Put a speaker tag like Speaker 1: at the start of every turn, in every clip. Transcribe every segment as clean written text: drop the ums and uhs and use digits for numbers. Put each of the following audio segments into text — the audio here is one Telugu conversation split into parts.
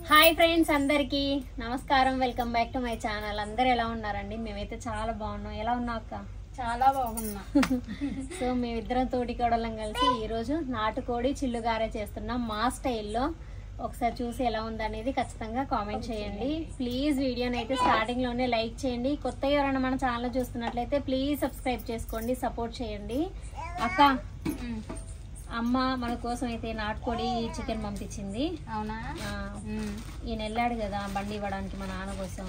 Speaker 1: హాయ్ ఫ్రెండ్స్, అందరికి నమస్కారం. Welcome back to my channel. అందరు ఎలా ఉన్నారండి? మేమైతే చాలా బాగున్నాం. ఎలా ఉన్నావు అక్క?
Speaker 2: చాలా బాగున్నా.
Speaker 1: సో మేమిద్దరం తోటి కోడళ్ళం కలిసి ఈరోజు నాటుకోడి చిల్లుగారే చేస్తున్నాం మా స్టైల్లో. ఒకసారి చూసి ఎలా ఉందనేది ఖచ్చితంగా కామెంట్ చేయండి. ప్లీజ్ వీడియోని అయితే స్టార్టింగ్ లోనే లైక్ చేయండి. కొత్తగా ఎవరైనా మన ఛానల్ చూస్తున్నట్లయితే ప్లీజ్ సబ్స్క్రైబ్ చేసుకోండి, సపోర్ట్ చేయండి. అక్క, అమ్మ మన కోసం అయితే నాటుకోడి చికెన్ పంపించింది.
Speaker 2: అవునా?
Speaker 1: ఈయన వెళ్ళాడు కదా బండి ఇవ్వడానికి మా నాన్న కోసం.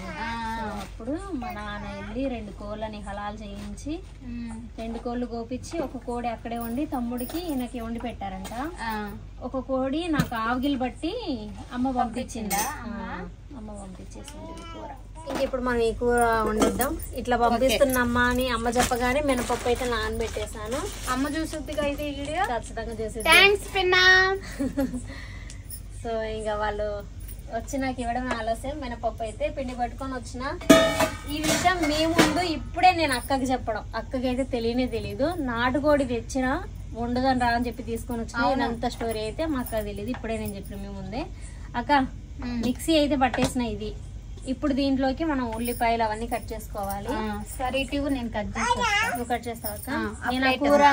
Speaker 1: సో అప్పుడు మా నాన్న వెళ్ళి 2 కోళ్ళని హలాల్ చేయించి 2 కోళ్ళు కోపించి ఒక కోడి అక్కడే వండి తమ్ముడికి ఈయనకి వండి పెట్టారంట. ఒక కోడి నాకు ఆవుగిలు బట్టి అమ్మ పంపించిందా? అమ్మ పంపించేసింది కూర. ఇంక ఇప్పుడు మనం ఈ కూర వండిద్దాం. ఇట్లా పంపిస్తున్నమ్మా అని అమ్మ చెప్పగానే మినపప్పు అయితే నానబెట్టేసాను.
Speaker 2: అమ్మ చూసుద్ది అయితే వీడియో
Speaker 1: ఖచ్చితంగా చూసి.
Speaker 2: థ్యాంక్స్ పిన్నా.
Speaker 1: సో ఇంకా వాళ్ళు వచ్చి నాకు ఇవ్వడం ఆలస్యం. మినపప్పు అయితే పిండి పట్టుకొని వచ్చిన. ఈ విషయం మీ ముందు ఇప్పుడే నేను అక్కకి చెప్పడం. అక్కకి అయితే తెలియదు. నాటుకోడి తెచ్చిన వండుదని రా అని చెప్పి తీసుకొని వచ్చిన. అంత స్టోరీ అయితే మా అక్క తెలియదు. ఇప్పుడే నేను చెప్పిన మీ ముందే. అక్క, మిక్సీ అయితే పట్టేసిన. ఇది ఇప్పుడు దీంట్లోకి మనం ఉల్లిపాయలు అవన్నీ కట్ చేసుకోవాలి.
Speaker 2: సరే, ఇటు నేను కట్ చేస్తాను.
Speaker 1: నువ్వు కట్ చేస్తావు అక్క? నేను ఆ కూర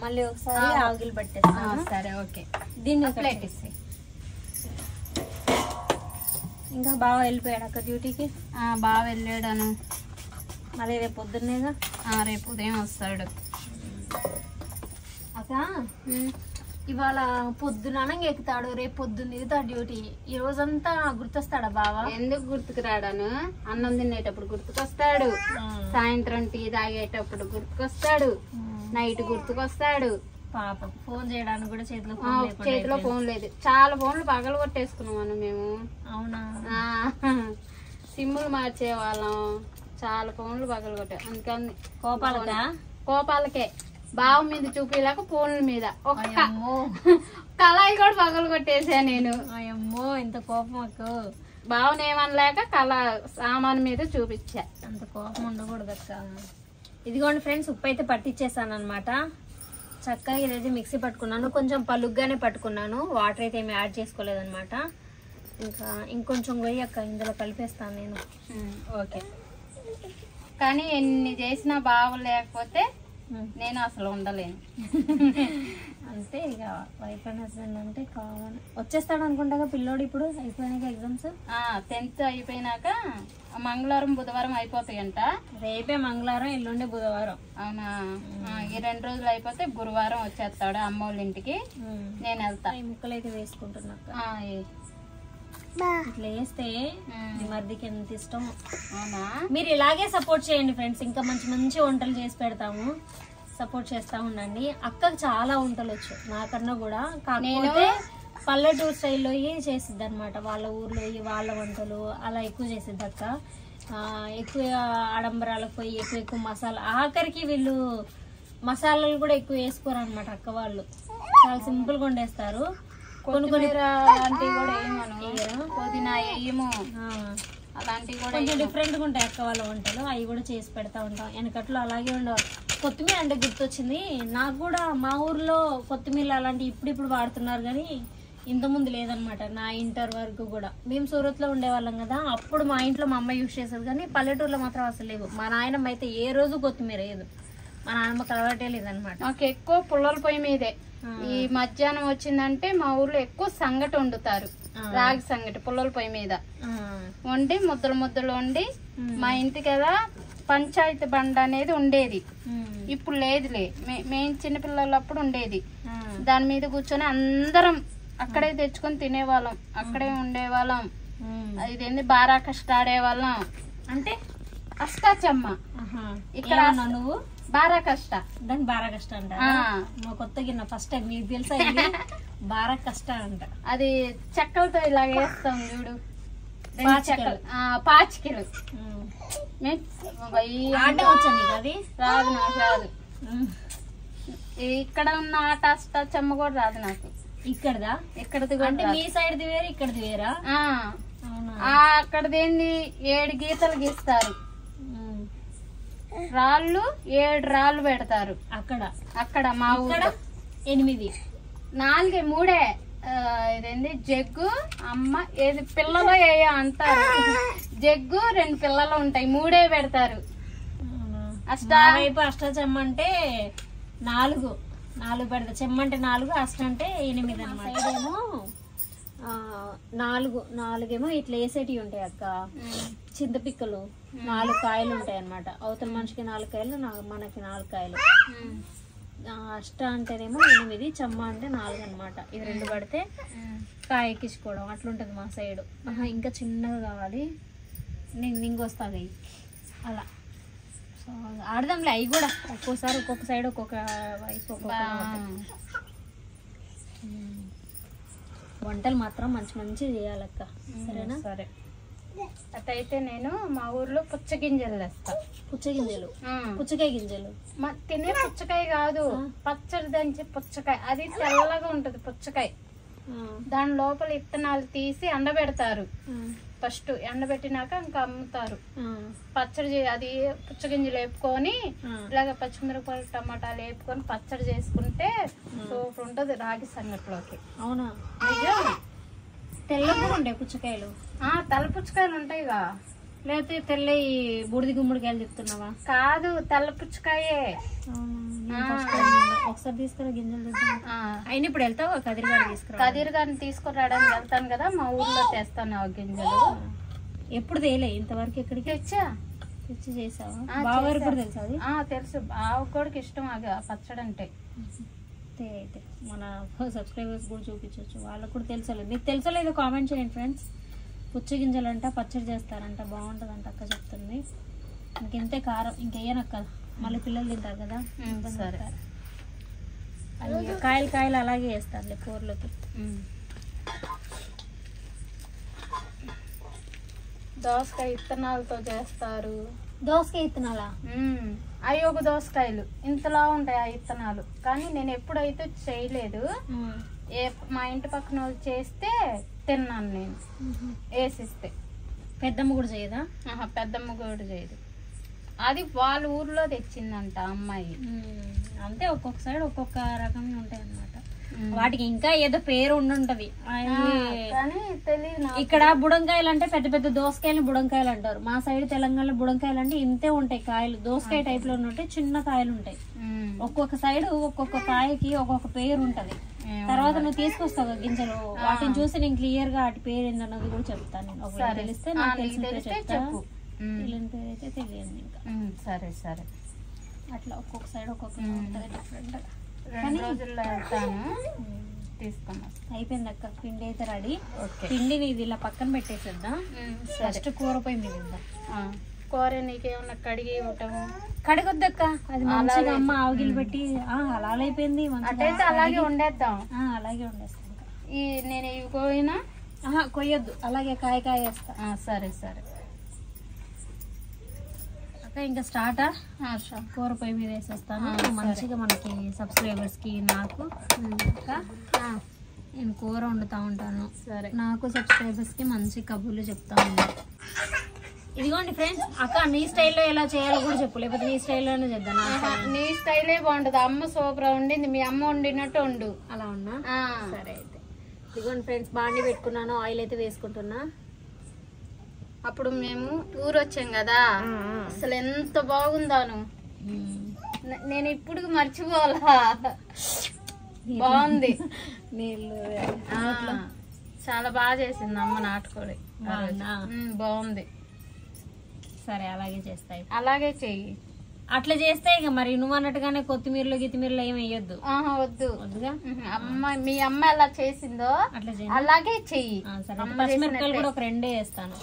Speaker 1: మళ్ళీ ఒకసారి ఆవుగిలు పట్టేస్తాను.
Speaker 2: సరే, ఓకే.
Speaker 1: దీన్ని
Speaker 2: ప్లేట్ ఇస్తే
Speaker 1: ఇంకా బాగా వెళ్ళిపోయాడు అక్క డ్యూటీకి?
Speaker 2: బాగా వెళ్ళాడను.
Speaker 1: అదే రేపు పొద్దున్నేగా?
Speaker 2: రేపు ఉదయం వస్తాడు.
Speaker 1: అక్క, ఇవాళ పొద్దున ఎక్కుతాడు, రేపు పొద్దున్న దిగుతాడు డ్యూటీ. ఈ రోజంతా గుర్తొస్తాడా బావా?
Speaker 2: ఎందుకు గుర్తుకు రాడాను? అన్నం తినేటప్పుడు గుర్తుకొస్తాడు, సాయంత్రం టీ తాగేటప్పుడు గుర్తుకొస్తాడు, నైట్ గుర్తుకొస్తాడు.
Speaker 1: పాపం ఫోన్ చేయడానికి కూడా
Speaker 2: చేతిలో ఫోన్ లేదు. చాలా ఫోన్లు పగలు కొట్టేసుకున్నాం మేము.
Speaker 1: అవునా?
Speaker 2: సిమ్ములు మార్చే వాళ్ళం. చాలా ఫోన్లు పగలు కొట్టాం. అందుకని కోపాలకే బావ మీద చూపిలాక ఫోన్ల మీద ఒక్క కళాయి కూడా పగలు కొట్టేసా నేను.
Speaker 1: అయ్యమ్మో, ఇంత కోపం అక్క.
Speaker 2: బావనేమనలేక సామాన్ మీద చూపించా.
Speaker 1: అంత కోపం ఉండకూడదు అక్క. ఇదిగోండి ఫ్రెండ్స్, ఉప్పు అయితే పట్టించేసాను అనమాట. చక్కగా ఇదైతే మిక్సీ పట్టుకున్నాను. కొంచెం పలుగ్గానే పట్టుకున్నాను. వాటర్ అయితే ఏమి యాడ్ చేసుకోలేదు అనమాట. ఇంకా ఇంకొంచెం గొయ్యి అక్క, ఇందులో కలిపేస్తాను నేను.
Speaker 2: ఓకే. కానీ ఎన్ని చేసినా బాగలేకపోతే నేను అసలు ఉండలేను.
Speaker 1: అంతే ఇక వైఫ్ అండ్ హస్బెండ్ అంటే కామన్. వచ్చేస్తాడు అనుకుంటా పిల్లోడు ఇప్పుడు అయిపోయినాక ఎగ్జామ్స్.
Speaker 2: 10th అయిపోయినాక మంగళవారం బుధవారం అయిపోతాయంట.
Speaker 1: రేపే మంగళవారం, ఎల్లుండే బుధవారం.
Speaker 2: అవునా? ఈ 2 రోజులు అయిపోతే గురువారం వచ్చేస్తాడు అమ్మ వాళ్ళ ఇంటికి. నేను వెళ్తా.
Speaker 1: ఈ ముక్కలు అయితే వేసుకుంటున్నా. ఇట్లా వేస్తే మీ మరిదికి ఎంత ఇష్టం.
Speaker 2: అవునా?
Speaker 1: మీరు ఇలాగే సపోర్ట్ చేయండి ఫ్రెండ్స్. ఇంకా మంచి మంచి వంటలు చేసి పెడతాము. సపోర్ట్ చేస్తా ఉండండి. అక్కకు చాలా వంటలు వచ్చు నాకన్నా కూడా. కాకపోతే పల్లెటూరు స్టైల్లో చేసిద్ది అనమాట. వాళ్ళ ఊర్లో వాళ్ళ వంటలు అలా ఎక్కువ చేసిద్ది అక్క. ఎక్కువ ఆడంబరాలకు పోయి ఎక్కువ మసాలా. ఆఖరికి వీళ్ళు మసాలాలు కూడా ఎక్కువ వేసుకోరు అనమాట అక్క వాళ్ళు. చాలా సింపుల్ గా వండేస్తారు. కొన్ని
Speaker 2: అలాంటివి కూడా ఏమో పుదీనా వేయము. అలాంటివి కూడా
Speaker 1: కొంచెం డిఫరెంట్ గా ఉంటాయి అక్క వాళ్ళ వంటలు. అవి కూడా చేసి పెడతా ఉంటాం. వెనకట్లో అలాగే ఉండవు. కొత్తిమీర అంటే గుర్తొచ్చింది నాకు కూడా. మా ఊర్లో కొత్తిమీర అలాంటివి ఇప్పుడు వాడుతున్నారు కానీ ఇంతకుముందు లేదనమాట. నా ఇంటర్ వరకు కూడా మేము సూరత్ లో ఉండేవాళ్ళం కదా. అప్పుడు మా ఇంట్లో మా అమ్మ యూజ్ చేసేది కానీ పల్లెటూరులో మాత్రం అసలు లేవు. మా నాయనమ్మ అయితే ఏ రోజు కొత్తిమీర వేయదు. మా నాన్నమ్మకి అలవాటే లేదనమాట.
Speaker 2: మాకు ఎక్కువ పుల్లల పొయ్యి మీదే. ఈ మధ్యాహ్నం వచ్చిందంటే మా ఊర్లో ఎక్కువ సంగటి వండుతారు. రాగి సంగటి పుల్లల పొయ్యి మీద వండి ముద్దలు వండి. మా ఇంటి కదా పంచాయతీ బండ అనేది ఉండేది. ఇప్పుడు లేదులే. మేము చిన్నపిల్లలప్పుడు ఉండేది. దాని మీద కూర్చొని అందరం అక్కడే తెచ్చుకొని తినేవాళ్ళం. అక్కడే ఉండేవాళ్ళం. ఇదేంది బారా కష్ట ఆడేవాళ్ళం. అంటే అష్టాచమ్మ. ఇక్కడ
Speaker 1: నువ్వు
Speaker 2: బారా కష్ట,
Speaker 1: దాన్ని బారా కష్ట అంట. కొత్త గిన్న ఫస్ట్ టైం మీకు తెలుసా? బారా కష్ట అంట.
Speaker 2: అది చెక్కలతో ఇలా వేస్తాం చూడు, పాచికలు.
Speaker 1: అది
Speaker 2: రాదు నాకు, రాదు. ఇక్కడ ఉన్న ఆట అష్టాచమ్మ కూడా రాదు నాకు. ఇక్కడది
Speaker 1: అంటే మీ సైడ్ వేరే, ఇక్కడది వేరా?
Speaker 2: అక్కడది ఏంది 7 గీతలు గీస్తారు. రాళ్ళు 7 రాళ్ళు పెడతారు.
Speaker 1: అక్కడ
Speaker 2: మా ఊళ్ళో
Speaker 1: 8,
Speaker 2: 4, 3 ఇదేంటి జగ్గు అమ్మ ఏది పిల్లలు ఏ అంటారు. జగ్గు 2 పిల్లలు ఉంటాయి, 3 పెడతారు.
Speaker 1: వైపు అష్టచెమ్మ అంటే 4 పెడతా. చెమ్మ అంటే 4, అష్ట అంటే 8 అన్నమాట. ఇదేమో 4 ఇట్లా వేసేటివి ఉంటాయి అక్క. చింతపిక్కలు 4 కాయలు ఉంటాయి అన్నమాట. అవతల మనిషికి 4 కాయలు, మనకి 4 కాయలు. అష్ట అంటేనేమో 8, చెమ్మ అంటే 4 అన్నమాట. ఇది 2 పడితే కాయ ఎక్కించుకోవడం అట్లుంటది మా సైడ్. ఇంకా చిన్నగా కావాలి, నేను ఇంకొస్తాను అలా. సో ఆడదాంలే అవి కూడా. ఒక్కోసారి ఒక్కొక్క సైడ్ ఒక్కొక్క వైపు వంటలు మాత్రం మంచి చేయాలక్క. సరేనా? సరే.
Speaker 2: అటైతే నేను మా ఊర్లో పుచ్చగింజలు తెస్తా.
Speaker 1: పుచ్చకాయ గింజలు
Speaker 2: తినే పుచ్చకాయ కాదు, పచ్చడి దంచి పుచ్చకాయ. అది తెల్లగా ఉంటది పుచ్చకాయ. దాని లోపల ఇత్తనాలు తీసి ఎండబెడతారు. ఫస్ట్ ఎండబెట్టినాక ఇంకా అమ్ముతారు. పచ్చడి అది పుచ్చగింజలు వేపుకొని ఇలాగ పచ్చిమిరపకాయలు టమాటాలు వేపుకొని పచ్చడి చేసుకుంటే సూపర్ ఉంటది రాగి సంగట్లోకి.
Speaker 1: అవునా?
Speaker 2: నిజం.
Speaker 1: తెల్లగా ఉంటాయి పుచ్చకాయలు.
Speaker 2: తెల్ల పుచ్చకాయలు ఉంటాయిగా.
Speaker 1: లేకపోతే తెల్ల బూడిది గుమ్మడికాయలు చెప్తున్నావా?
Speaker 2: కాదు, తెల్ల పుచ్చకాయే.
Speaker 1: ఒకసారి తీసుకురా గింజలు. అయినా ఇప్పుడు వెళ్తావా కదిరిగాడిని తీసుకురా?
Speaker 2: కదిరిగాడిని తీసుకురావడానికి వెళ్తాను కదా, మా ఊర్లో తెస్తాను ఆ గింజలు.
Speaker 1: ఎప్పుడు తేలే ఇంతవరకు? ఎక్కడికి తెచ్చి చేసావా? బావగారు కూడా తెలుసా అది?
Speaker 2: తెలుసు. బావ కూడా ఇష్టం పచ్చడి అంటే.
Speaker 1: అయితే మన సబ్స్క్రైబర్స్ కూడా చూపించవచ్చు, వాళ్ళకు కూడా తెలుసలేదు. మీకు తెలుసలేదు కామెంట్ చేయండి ఫ్రెండ్స్. పుచ్చగింజలు అంట పచ్చడి చేస్తారంట, బాగుంటుందంట అక్క చెప్తుంది. ఇంకెంతే కారం ఇంకేయనక్క, మళ్ళీ పిల్లలు తింటారు కదా.
Speaker 2: సరే.
Speaker 1: కాయలు అలాగే వేస్తారులే కూరలోకి.
Speaker 2: దోసకాయ ఇత్తనాలతో చేస్తారు.
Speaker 1: దోసకాయ ఇత్తనాలా?
Speaker 2: అవి ఒక దోసకాయలు ఇంతలా ఉంటాయి ఆ ఇత్తనాలు. కానీ నేను ఎప్పుడైతే చేయలేదు. మా ఇంటి పక్కన వాళ్ళు చేస్తే తిన్నాను నేను, వేసిస్తే.
Speaker 1: పెద్దమ్మ కూడా చేయదా?
Speaker 2: పెద్దమ్మ కూడా చేయదు. అది వాళ్ళ ఊర్లో తెచ్చిందంట అమ్మాయి.
Speaker 1: అంతే, ఒక్కొక్క సైడ్ ఒక్కొక్క రకంగా ఉంటాయి అన్నమాట. వాటికి ఇంకా ఏదో పేరు ఉండుంటది. ఇక్కడ బుడంకాయలు అంటే పెద్ద పెద్ద దోసకాయలు బుడంకాయలు అంటారు. మా సైడ్ తెలంగాణలో బుడంకాయలు అంటే ఇంతే ఉంటాయి కాయలు. దోసకాయ టైప్ లో ఉంటాయి, చిన్న కాయలు ఉంటాయి. ఒక్కొక్క సైడ్ ఒక్కొక్క కాయకి ఒక్కొక్క పేరు ఉంటది. తర్వాత నువ్వు తీసుకొస్తావు గింజలు, వాటిని చూసి నేను క్లియర్ గా వాటి పేరు ఏందన్నది కూడా చెప్తాను. నేను తెలిస్తే నాకు తెలిసిన పేరు చెప్తాను, తెలియని పేరు అయితే తెలియదు ఇంకా.
Speaker 2: సరే సరే.
Speaker 1: అట్లా ఒక్కొక్క సైడ్ ఒక్కొక్క ఉంటది డిఫరెంట్. అయిపోయింది అక్క, పిండి అయితే రెడీ. పిండిని ఇది ఇలా పక్కన పెట్టేసేద్దాం. ఫస్ట్ కూర పొయ్యి మీద ఇద్దాం.
Speaker 2: కూర నీకేమన్నా కడిగి ఇవ్వటం?
Speaker 1: కడగొద్దక్క, అది మంచిగా అమ్మ ఆవుగిలు పెట్టి అలాగైపోయింది.
Speaker 2: అటైతే అలాగే వండేద్దాం.
Speaker 1: అలాగే వండేస్తాం.
Speaker 2: నేను ఇవి కోయినా
Speaker 1: కొయ్యొద్దు, అలాగే కాయ వేస్తా.
Speaker 2: సరే సరే.
Speaker 1: ఇంకా స్టార్టా? కూర పొయ్యి మీద వేసేస్తాను. మంచిగా మనకి సబ్స్క్రైబర్స్ కి నాకు నేను కూర వండుతా ఉంటాను.
Speaker 2: సరే.
Speaker 1: నాకు సబ్స్క్రైబర్స్ కి మంచి కబుర్లు చెప్తా ఉన్నాను. ఇదిగోండి ఫ్రెండ్స్, అక్క నీ స్టైల్లో ఎలా చేయాలో కూడా చెప్పు, లేకపోతే నీ స్టైల్లోనే చేద్దాం.
Speaker 2: నీ స్టైలే బాగుంటది. అమ్మ సూపర్ వండింది, మీ అమ్మ వండినట్టు వండు.
Speaker 1: అలా ఉన్నా? సరే అయితే. ఇదిగోండి ఫ్రెండ్స్, బాండి పెట్టుకున్నాను, ఆయిల్ అయితే వేసుకుంటున్నా.
Speaker 2: అప్పుడు మేము ఊరు వచ్చాం కదా, అసలు ఎంత బాగుందాను. నేను ఇప్పుడు మర్చిపోవాలా, బాగుంది. చాలా బాగా చేసింది అమ్మ నాటుకోడి. బాగుంది.
Speaker 1: సరే అలాగే చేస్తాయి.
Speaker 2: అలాగే చెయ్యి.
Speaker 1: అట్లా చేస్తే ఇక మరి నువ్వు అన్నట్టుగానే కొత్తిమీరలు గిత్తిమీరలు ఏమి వేయొద్దు.
Speaker 2: వద్దు వద్దుగా. మీ అమ్మ ఎలా చేసిందో
Speaker 1: అట్లా
Speaker 2: అలాగే చెయ్యి.
Speaker 1: పచ్చిమిరపకాయలు కూడా ఒక 2 వేస్తాను.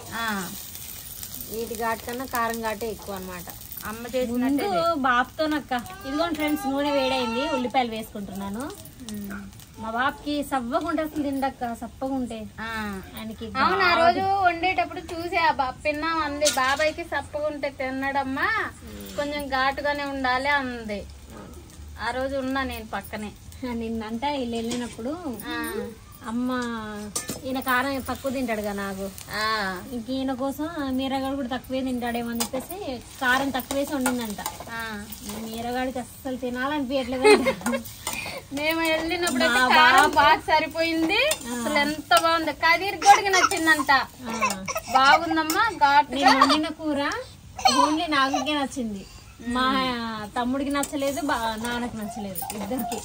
Speaker 1: వీటి ఘాటు కన్నా కారం ఘాటే ఎక్కువ అన్నమాట.
Speaker 2: అమ్మ చేసినట్టు
Speaker 1: బాబుతోనక్క. ఇదిగోండి ఫ్రెండ్స్, నూనె వేడైంది, ఉల్లిపాయలు వేసుకుంటున్నాను. మా బాబుకి సవ్వకుంటే అసలు తిండక్క, సప్పగుంటే ఆయనకి.
Speaker 2: అవును, ఆ రోజు వండేటప్పుడు చూసి పిన్నా అంది, బాబాయ్కి సప్పగుంటే తిన్నాడమ్మా, కొంచెం ఘాటుగానే ఉండాలి అంది. ఆ రోజు ఉన్నా నేను పక్కనే.
Speaker 1: నిన్నంట వీళ్ళు వెళ్ళినప్పుడు అమ్మ ఈయన కారం తక్కువ తింటాడు కదా నాకు, ఇంక ఈయన కోసం మీరగాడు కూడా తక్కువే తింటాడేమో అని చెప్పేసి కారం తక్కువ వేసి వండిందంట. మీరగాడికి అస్సలు తినాలనిపించట్లేదు.
Speaker 2: మేము వెళ్ళినప్పుడు కారం బాగా సరిపోయింది. అసలు ఎంత బాగుంది. కదీర్ కూడా నచ్చిందంట. బాగుందమ్మా. ఘాటుగా
Speaker 1: వండిన కూర ఓన్లీ నాకే నచ్చింది, మా తమ్ముడికి నచ్చలేదు, నాన్నకి నచ్చలేదు, ఇద్దరికి.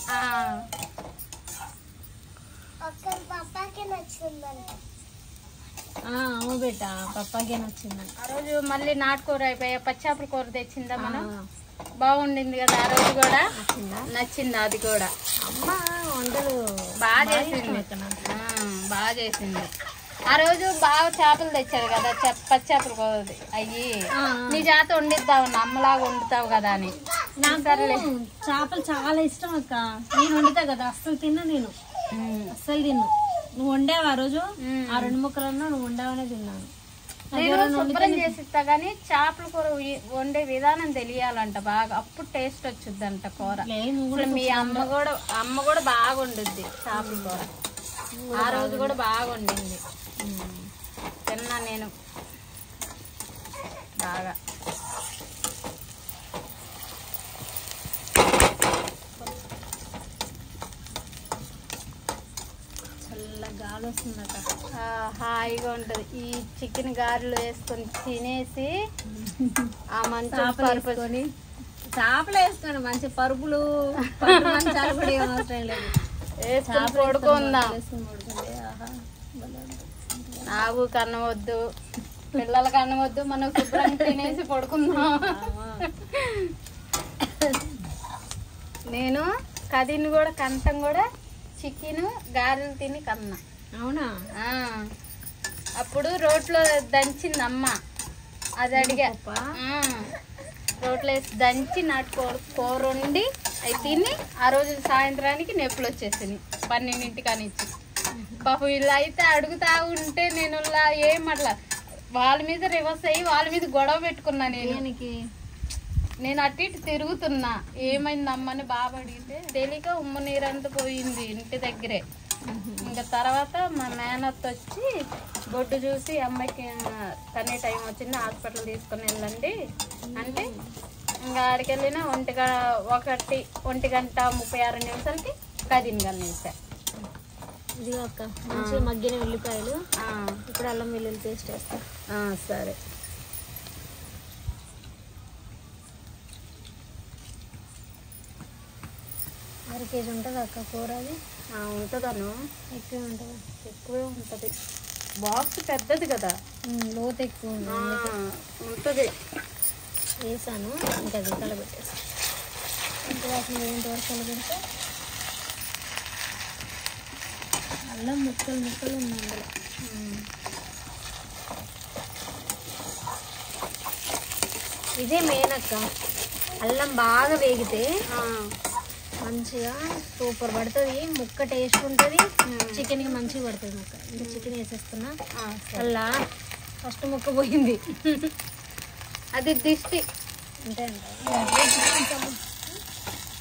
Speaker 1: అవును బేట, పప్పాకే నచ్చిందంట.
Speaker 2: ఆ రోజు మళ్ళీ నాటుకూర అయిపోయా, పచ్చాపల కూర తెచ్చిందా మనం, బాగుండింది కదా ఆ రోజు కూడా. నచ్చింది అది కూడా.
Speaker 1: అమ్మ వంటలు
Speaker 2: బాగా చేసింది, బాగా చేసింది. ఆ రోజు బాగా చేపలు తెచ్చారు కదా, పచ్చాపలు కూరది. అయ్యి నీ చేత వండిద్దామన్నా, అమ్మలాగా వండుతావు కదా అని.
Speaker 1: నాకు చేపలు చాలా ఇష్టం అక్క. నేను వండుతా కదా, అస్సలు తిన్నా నేను, అస్సలు తిన్ను. నువ్వు వండావు ఆ రోజు, ఆ 2 ముక్కలన్నా నువ్వు వండావనే తిన్నాను.
Speaker 2: నేను శుభ్రం చేసిస్తా గానీ చేపల కూర వండే విధానం తెలియాలంట బాగా, అప్పుడు టేస్ట్ వచ్చిందంట కూర. మీ అమ్మ కూడా బాగా వండుద్ది చేపల కూర. ఆ రోజు కూడా బాగా వండింది, తిన్నా నేను బాగా.
Speaker 1: గాలి వస్తుందట,
Speaker 2: హాయిగా ఉంటది. ఈ చికెన్ గారెలు వేసుకొని తినేసి ఆ మంచి పరుపుకొని,
Speaker 1: చేపలు వేసుకొని మంచి పరుపులు మంచాలు కూడా ఏం అవసరం లేదు,
Speaker 2: వేసుకొని పడుకుందాం. నాకు కన్నం వద్దు, పిల్లలకి అన్నం వద్దు, మనం శుభ్రంగా తినేసి పడుకుందాం. నేను కదిని కూడా కంఠం కూడా చికెన్ గారెలు తిని కన్నా.
Speaker 1: అవునా?
Speaker 2: అప్పుడు రోట్లో దంచింది అమ్మ, అది అడిగా. రోట్లో వేసి దంచి కూర వండి అవి తిని ఆ రోజు సాయంత్రానికి నొప్పులు వచ్చేసింది 12 కానిచ్చి. పాపం వీళ్ళు అయితే అడుగుతా ఉంటే నేను ఏమట్లా వాళ్ళ మీద రివర్స్ అయ్యి వాళ్ళ మీద గొడవ పెట్టుకున్నా. నేను అటు ఇటు తిరుగుతున్నా, ఏమైందమ్మని బాబు అడిగితే తెలియక ఉమ్మ నీరంతా పోయింది ఇంటి దగ్గరే. ఇంకా తర్వాత మా మేనత్త వచ్చి బొడ్డు చూసి అమ్మాయికి కనే టైం వచ్చింది, హాస్పిటల్ తీసుకొని వెళ్ళండి అంటే ఇంకా ఆడికి వెళ్ళినా 1 గంట 36 నిమిషాలకి కదిని కన్నేసా.
Speaker 1: ఇది అక్క మంచిగా మగ్గిన ఉల్లిపాయలు, ఇప్పుడు అల్లం వెల్లుల్లి పేస్ట్ వేస్తా.
Speaker 2: సరే.
Speaker 1: అర కేజీ ఉంటుంది అక్క కూర. అది
Speaker 2: ఉంటుందను,
Speaker 1: ఎక్కువే ఉంటుంది.
Speaker 2: ఎక్కువే ఉంటుంది. బాక్స్ పెద్దది కదా,
Speaker 1: లోతు ఎక్కువ
Speaker 2: ఉంటుంది.
Speaker 1: వేసాను, ఇంకా అది కలబెట్టేస్తాను. ఇంకా వాటిని ఏంటవరకు కలబెడితే అల్లం ముక్కలు ఉన్నాయి అందులో. ఇదే మెయిన్ అక్క, అల్లం బాగా వేగితే మంచిగా సూపర్ పడుతుంది, ముక్క టేస్ట్ ఉంటుంది, చికెన్కి మంచిగా పడుతుంది ముక్క. ఇంకా చికెన్ వేసేస్తున్నా. అలా ఫస్ట్ ముక్క పోయింది,
Speaker 2: అది దిష్టి
Speaker 1: అంటే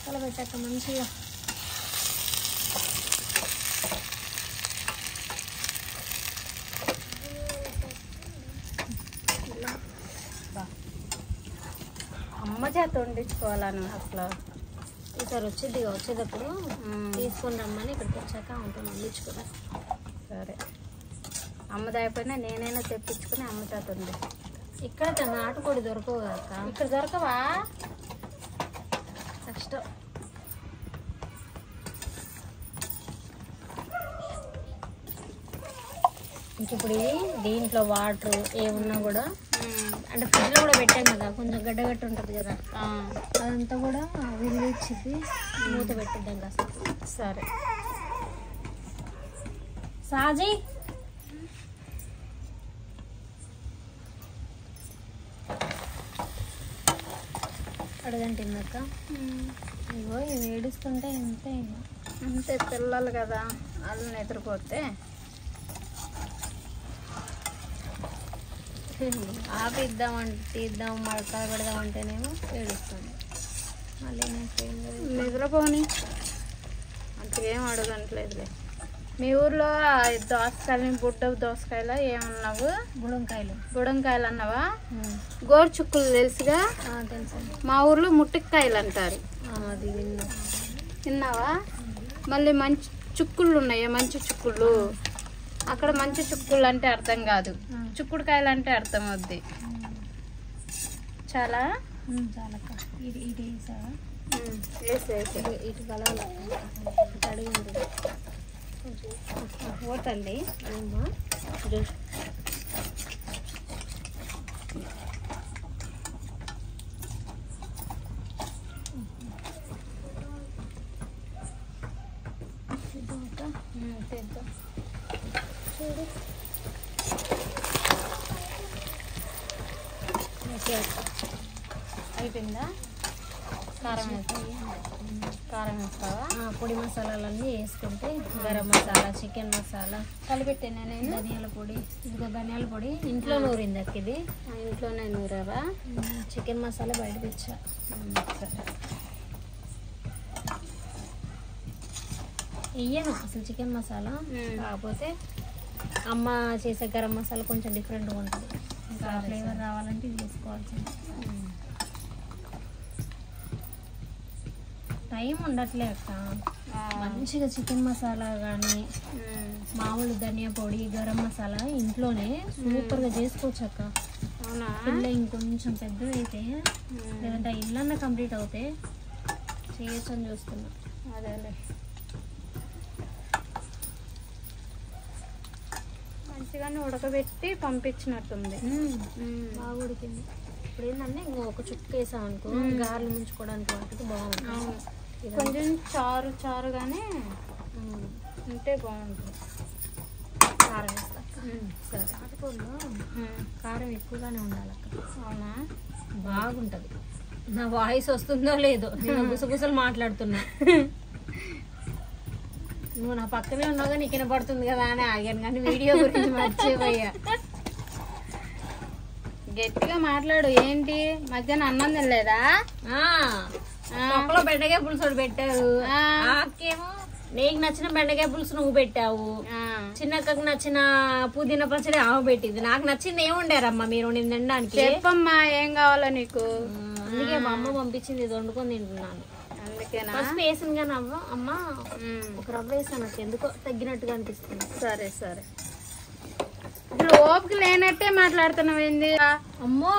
Speaker 1: కలబెట్టాక మంచిగా.
Speaker 2: అమ్మ చేత వండించుకోవాలను అసలు.
Speaker 1: ఈసారి వచ్చేటప్పుడు తీసుకొని రమ్మని ఇక్కడికి వచ్చాక ఉంటుంది వండించుకోవాలి.
Speaker 2: సరే, అమ్మది అయిపోయినా నేనైనా తెప్పించుకుని అమ్మ చేత ఉంది.
Speaker 1: ఇక్కడ నాటుకోడి దొరకవు కదా,
Speaker 2: ఇక్కడ దొరకవా?
Speaker 1: కష్టం. ఇంక ఇప్పుడు దీంట్లో వాటర్ ఏమున్నా కూడా అంటే ఫ్రిడ్జ్లో కూడా పెట్టాం కదా, కొంచెం గడ్డగట్టు ఉంటుంది కదా, అదంతా కూడా విరిగిచ్చింది మూత పెట్టిద్దాం కాస్త.
Speaker 2: సరే
Speaker 1: సాజీ, అడగంటిందక్క. ఇగో ఇవి ఏడుస్తుంటే ఇంతే,
Speaker 2: అంతే పిల్లలు కదా, వాళ్ళు నిద్రపోతే
Speaker 1: ఆపిద్దామంటే తీద్దాం మడక పెడదామంటేనేమో ఏడుస్తుంది. మళ్ళీ
Speaker 2: నిద్రపోని అంతకేం అడగట్లేదులే. మీ ఊర్లో దోసకాయలు, బుడ్డ దోసకాయలు ఏమన్నావు? బుడంకాయలు అన్నావా? గోరు చుక్కులు తెలుసుగా?
Speaker 1: తెలుసు.
Speaker 2: మా ఊర్లో ముట్టికాయలు అంటారు.
Speaker 1: అది
Speaker 2: తిన్నావా? మళ్ళీ మంచి చుక్కుళ్ళు ఉన్నాయి, మంచి చుక్కుళ్ళు. అక్కడ మంచి చుక్కుళ్ళు అంటే అర్థం కాదు, చుక్కుడుకాయలు అంటే అర్థం అవుద్ది. చాలా
Speaker 1: చాలా ఇది ఇది వేసావా?
Speaker 2: ఇటు కలవాలి
Speaker 1: అడిగి ఉంటుంది ఓటండి అమ్మా. చూడు
Speaker 2: అయిపోయిందా? కారం కారం వేస్తావా?
Speaker 1: పొడి మసాలాలన్నీ వేసుకుంటే గరం మసాలా, చికెన్ మసాలా
Speaker 2: కలిపెట్టినా నేను.
Speaker 1: ధనియాల పొడి, ఇదిగో ధనియాల పొడి ఇంట్లో నూరింది అక్క. ఇది
Speaker 2: ఇంట్లోనే నూరావా?
Speaker 1: చికెన్ మసాలా బయట తెచ్చా.
Speaker 2: సరే.
Speaker 1: ఇయ్యను అసలు చికెన్ మసాలా, కాకపోతే అమ్మ చేసే గరం మసాలా కొంచెం డిఫరెంట్గా ఉంటుంది. ఇంకా ఫ్లేవర్ రావాలంటే ఇది వేసుకోవాల్సింది. టైం ఉండట్లే అక్క. మంచిగా చికెన్ మసాలా కానీ మామూలు ధనియా పొడి, గరం మసాలా ఇంట్లోనే సూపర్గా చేసుకోవచ్చు అక్క.
Speaker 2: అవునా?
Speaker 1: పిల్ల ఇంకొంచెం పెద్దది అయితే లేదంటే ఇల్లన్నా కంప్లీట్ అవుతే చేయొచ్చు అని చూస్తున్నా.
Speaker 2: అదేలే, మంచిగానే ఉడకబెట్టి పంపించినట్టుంది.
Speaker 1: బాగా ఉడికింది. ఇప్పుడు ఏంటంటే ఇంకో ఒక చుక్క వేసాం అనుకో గారెలు ముంచుకోవడానికి వాటికి బాగుంటుంది.
Speaker 2: కొంచెం చారు చారుగానే ఉంటే బాగుంటుంది.
Speaker 1: కారం వేస్తా. సరే, నాటుకోళ్ళు కారం ఎక్కువగానే ఉండాలి అక్క.
Speaker 2: అవునా?
Speaker 1: బాగుంటుంది. నా వాయిస్ వస్తుందో లేదో, నేను గుసగుసలు మాట్లాడుతున్నా. నువ్వు నా పక్కనే ఉన్నావుగా నీకు వినపడుతుంది కదా అని ఆగాను, కానీ వీడియో గురించి మర్చిపోయా.
Speaker 2: గట్టిగా మాట్లాడు. ఏంటి మధ్యాహ్నం అన్నం తినలేదా?
Speaker 1: పక్కలో బెండకాయ పులుసు పెట్టారు. అక్కేమో నీకు నచ్చిన బెండకాయ పులుసు నువ్వు పెట్టావు, చిన్నక్కకు నచ్చిన పుదీనా పచ్చడి ఆమె పెట్టింది. నాకు నచ్చింది ఏముండారమ్మా మీరు నేను తినడానికి?
Speaker 2: చెప్పమ్మా ఏం కావాలో నీకు.
Speaker 1: అందుకే మా అమ్మ పంపించింది, ఇది వండుకొని తింటున్నాను.
Speaker 2: అందుకేనా?
Speaker 1: ఫస్ట్ వేసాను కానీ అమ్మ ఒక రవ్వ వేసాను, నాకు ఎందుకో తగ్గినట్టుగా అనిపిస్తుంది.
Speaker 2: సరే సరే. అసలు ఓపిక లేనట్టే మాట్లాడుతున్నావు ఏంది?
Speaker 1: అమ్మో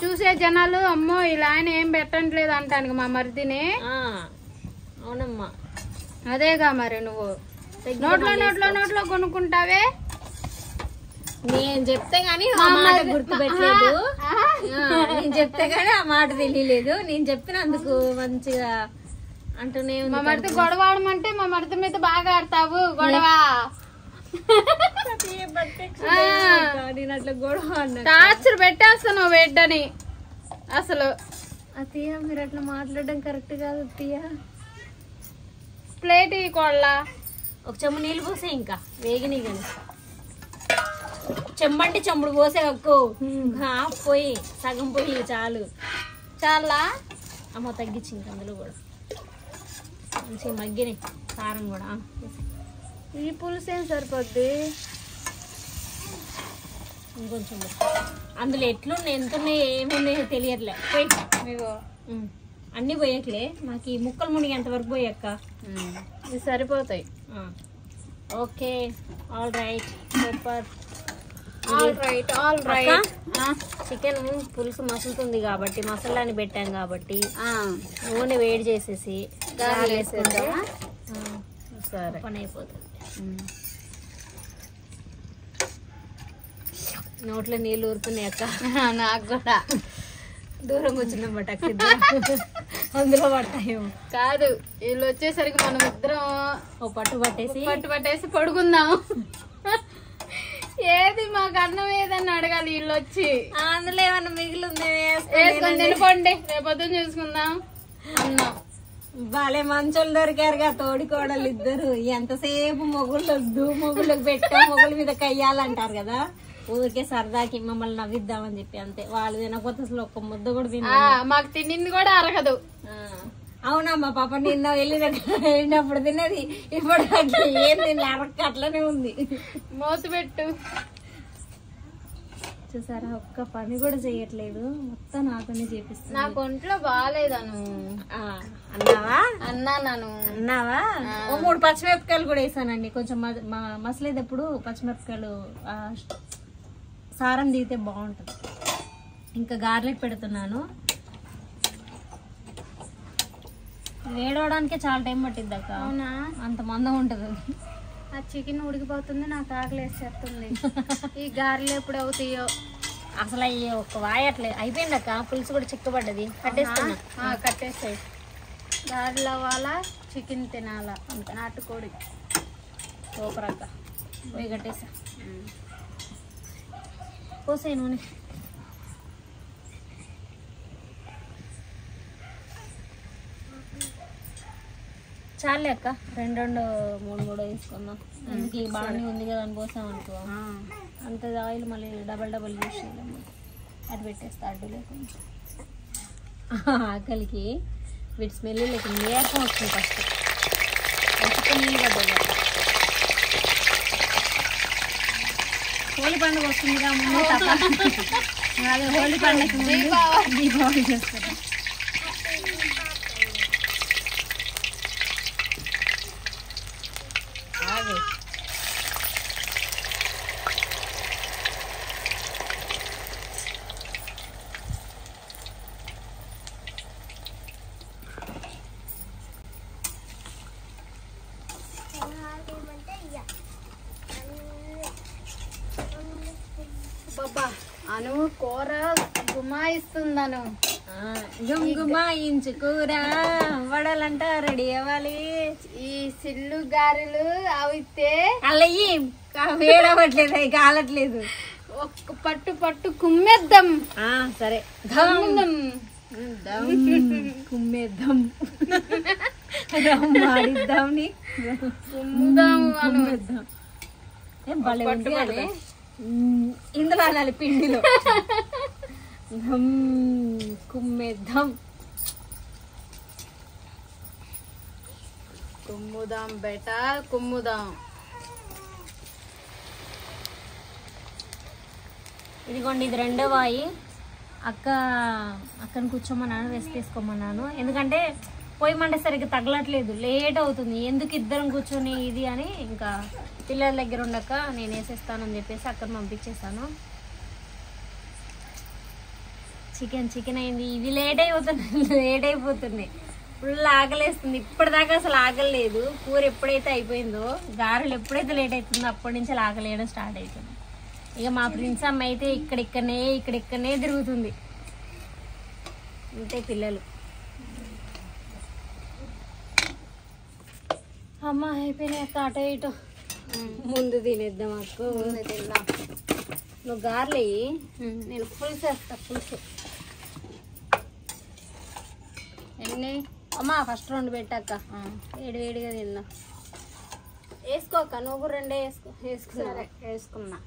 Speaker 2: చూసే జనాలు అమ్మో ఇలా ఆయన ఏం పెట్టట్లేదు అంటాను మా మరిదిని.
Speaker 1: అవునమ్మా,
Speaker 2: అదేగా మరి నువ్వు నోట్లో నోట్లో నోట్లో కొనుక్కుంటావే.
Speaker 1: నేను చెప్తే గానీ ఆ మాట గుర్తుపెట్టలేదు, నేను చెప్తే గానీ ఆ మాట తెలియలేదు. నేను చెప్పినందుకు మంచిగా అంటూనే
Speaker 2: మా మరిది గొడవ ఆడమంటే మా మరిది మీద బాగా ఆడతావు గొడవ.
Speaker 1: నేను అట్లా గొడవ
Speaker 2: టార్చర్ పెట్టేస్తాను వెడ్డని. అసలు
Speaker 1: అత్తయ్య మీరు అట్లా మాట్లాడడం కరెక్ట్ కాదు అత్తయ్య.
Speaker 2: ప్లేట్ కోళ్ళ
Speaker 1: ఒక చెంబు నీళ్ళు పోసే, ఇంకా వేగినాయి కానీ చెంబంటి చెంబుడు పోసే అక్కు. పోయి సగం పోయి చాలు.
Speaker 2: చాలా
Speaker 1: అమ్మ తగ్గించి ఇంక అందులో కూడా మంచిగా మగ్గినాయి. కారం కూడా
Speaker 2: ఈ పులుసు ఏం సరిపోద్ది,
Speaker 1: ఇంకొంచెం అందులో ఎట్లున్నాయి ఎంతున్నాయి ఏమున్నాయో తెలియట్లే. పోయి
Speaker 2: మీకు
Speaker 1: అన్ని పోయట్లే, నాకు ఈ ముక్కలు మునిగేంత వరకు పోయక్క.
Speaker 2: ఇది సరిపోతాయి.
Speaker 1: Okay, all right, super.
Speaker 2: All right.
Speaker 1: Chicken పులుసు మసులుతుంది కాబట్టి మసాలాని పెట్టాం కాబట్టి నూనె వేడి చేసేసి
Speaker 2: వేసేద్దా? సరే,
Speaker 1: పని అయిపోతుంది. నోట్లో నీళ్ళు ఊరుతున్నాయి అక్క.
Speaker 2: నాకు కూడా
Speaker 1: దూరం వచ్చిన బట్ అందులో పడతాయేమో.
Speaker 2: కాదు, వీళ్ళు వచ్చేసరికి మనం ఇద్దరం
Speaker 1: ఓ పట్టు
Speaker 2: పట్టేసి పడుకుందాం. ఏది మాకు అన్నం ఏదన్నా అడగాలి వీళ్ళు వచ్చి.
Speaker 1: అందులో ఏమన్నా మిగిలి
Speaker 2: వేసుకొని తినుకోండి, రేపొద్దున చూసుకుందాం అన్నం.
Speaker 1: వాళ్ళే మంచోళ్ళు దొరికారుగా తోడికోడలు ఇద్దరు. ఎంతసేపు మొగుళ్ళకి పెట్టా మొగుల మీద కయ్యాలంటారు కదా, ఊరికే సరదాకి మమ్మల్ని నవ్విద్దామని చెప్పి అంతే. వాళ్ళు తినకపోతే అసలు ఒక్క ముద్ద కూడా తిన్నా.
Speaker 2: మాకు తినింది కూడా అరగదు.
Speaker 1: అవునమ్మా పాప నిన్న వెళ్ళినప్పుడు తిన్నది, ఇప్పుడు ఏం తిన్న అరక్క అట్లనే ఉంది.
Speaker 2: మూత పెట్టు.
Speaker 1: చూసారా, ఒక్క పని కూడా చేయట్లేదు, మొత్తం నాతోనే చేపిస్తుంది.
Speaker 2: నాకు ఒంట్లో బాగాలేదను.
Speaker 1: అన్నావా?
Speaker 2: అన్నావా?
Speaker 1: ఓ 3 పచ్చిమిరపకాయలు కూడా వేసానండి. కొంచెం మసలేటప్పుడు పచ్చిమిరపకాయలు సారం దిగితే బాగుంటుంది. ఇంకా గార్లిక్ పెడుతున్నాను. వేడవడానికే చాలా టైం పట్టిద్ది అక్క.
Speaker 2: అవునా?
Speaker 1: అంత మందం ఉంటుంది.
Speaker 2: ఆ చికెన్ ఉడికిపోతుంది, నాకు ఆకలి వేసేస్తుంది. ఈ గారెలు ఎప్పుడు అవుతాయో
Speaker 1: అసలు అయ్యి ఒక వాయట్లే అయిపోయింది అక్క. పులుసు కూడా చిక్కబడ్డది. కట్టేస్తున్నా.
Speaker 2: కట్టేస్తాయి. గారెలు అవ్వాలా, చికెన్ తినాలా, అంత నాటుకోడి.
Speaker 1: సూపర్ అక్క. పోయి కట్టేసా. పోసే నూనె. చాలే అక్క, 2 3 వేసుకుందాం. అందుకే బాగానే ఉంది కదా అని పోసాం అనుకో, అంత ఆయిల్ మళ్ళీ డబల్ యూస్ చేయలేము. అది పెట్టేస్తా అడ్డు లేకుండా. ఆకలికి వీటి స్మెల్ లేకుండా నీరసం వస్తుంది. ఫస్ట్ నీళ్ళు పడ్డాయి. హోలీ పండుగ వస్తుందిగా ముందు తప్ప. అదే హోలీ పండుగ దీపావళి చేస్తారు.
Speaker 2: బాబా అను కూర గుమాయిస్తుందను.
Speaker 1: గుమాయించు కూర వడలంట రెడీ అవ్వాలి.
Speaker 2: ఈ సిల్లు గారెలు అవితే
Speaker 1: అలా వేడవట్లేదు, అవి కాలట్లేదు.
Speaker 2: ఒక్క పట్టు కుమ్మేద్దాం.
Speaker 1: సరే కుమ్మేద్దాం, మాడిద్దాం, కుమ్మేద్దాం. ఇందులో అనాలి పిండిలో. కుమ్మేద్దాం,
Speaker 2: కుమ్ముదాం బేటా, కుమ్ముదాం.
Speaker 1: ఇదిగోండి, ఇది 2వ వాయి. అక్కని కూర్చోమన్నాను, రెస్ట్ తీసుకోమన్నాను. ఎందుకంటే పొయ్యి మంట సరిగ్గా తగలట్లేదు, లేట్ అవుతుంది. ఎందుకు ఇద్దరం కూర్చొని ఇది అని ఇంకా పిల్లల దగ్గర ఉండక నేను వేసేస్తానని చెప్పేసి అక్కని పంపించేసాను. చికెన్ అయింది. ఇవి లేట్ అయిపోతుంది. ఫుల్ ఆకలేస్తుంది. ఇప్పటిదాకా అసలు ఆకలేదు. కూర ఎప్పుడైతే అయిపోయిందో, గారెలు ఎప్పుడైతే లేట్ అవుతుందో అప్పటి నుంచి ఆకలేయడం స్టార్ట్ అవుతుంది. ఇక మా ప్రిన్స్ అమ్మ అయితే ఇక్కడిక్కడనే తిరుగుతుంది. అంతే పిల్లలు. అమ్మ అయిపోయినాయి అక్క, అటో ఇటో. ముందు తినేద్దాం అక్క.
Speaker 2: తిందాం.
Speaker 1: నువ్వు గారెలు అయ్యి, నేను పులుసు వేస్తా. పులుసు
Speaker 2: ఎన్ని
Speaker 1: అమ్మ? ఫస్ట్ 2 పెట్టాక వేడిగా తిందాం. వేసుకోక, నువ్వు 2
Speaker 2: వేసుకున్నా.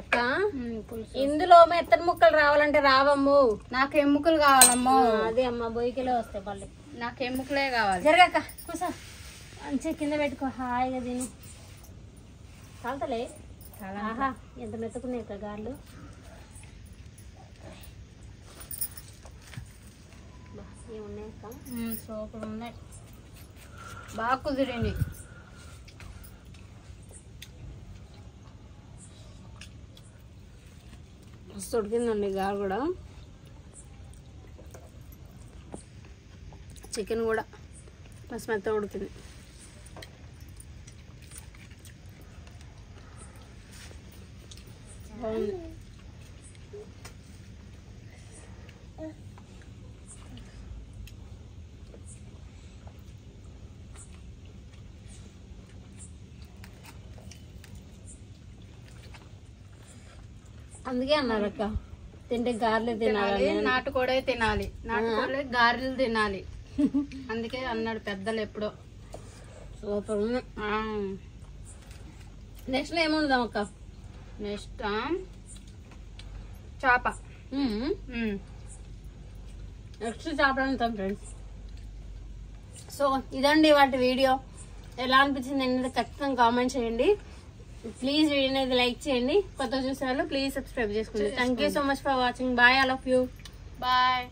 Speaker 1: అక్క ఇందులో మెత్తని ముక్కలు రావాలంటే రావమ్ము.
Speaker 2: నాకు ఎముకలు కావాలమ్మో.
Speaker 1: అదే అమ్మ, బొయ్యికిలో వస్తాయి పళ్ళు.
Speaker 2: నాకు ఎముకలే కావాలి.
Speaker 1: జరగక్క, కూసా. మంచిగా కింద పెట్టుకో, హాయిగా తిని. కాలుతలే. ఆహా, ఎంత మెత్తుకున్నాయి అక్క గారెలు. ఏమున్నాయి అక్క?
Speaker 2: సూపర్ ఉన్నాయి, బాగా కుదిరింది.
Speaker 1: మస్తు ఉడికిందండి గారు కూడా. చికెన్ కూడా మస్తు మెత్తగా ఉడికింది. బాగుంది. అందుకే అన్నారు అక్క, తింటే గారెలు తినాలి,
Speaker 2: నాటుకోడే తినాలి, నాటుకోడే గారెలు తినాలి. అందుకే అన్నాడు పెద్దలు ఎప్పుడో.
Speaker 1: సూపర్ ఉంది. నెక్స్ట్ ఏముందాం అక్క?
Speaker 2: నెక్స్ట్ చేప.
Speaker 1: నెక్స్ట్ చేపలు అంటాం ఫ్రెండ్స్. సో ఇదండి వాటి వీడియో. ఎలా అనిపించింది అనేది ఖచ్చితంగా కామెంట్ చేయండి. ప్లీజ్ వీడియో అనేది లైక్ చేయండి. కొత్త చూసే వాళ్ళు ప్లీజ్ సబ్స్క్రైబ్ చేసుకోండి. Thank you so much for watching. Bye all of you.
Speaker 2: Bye.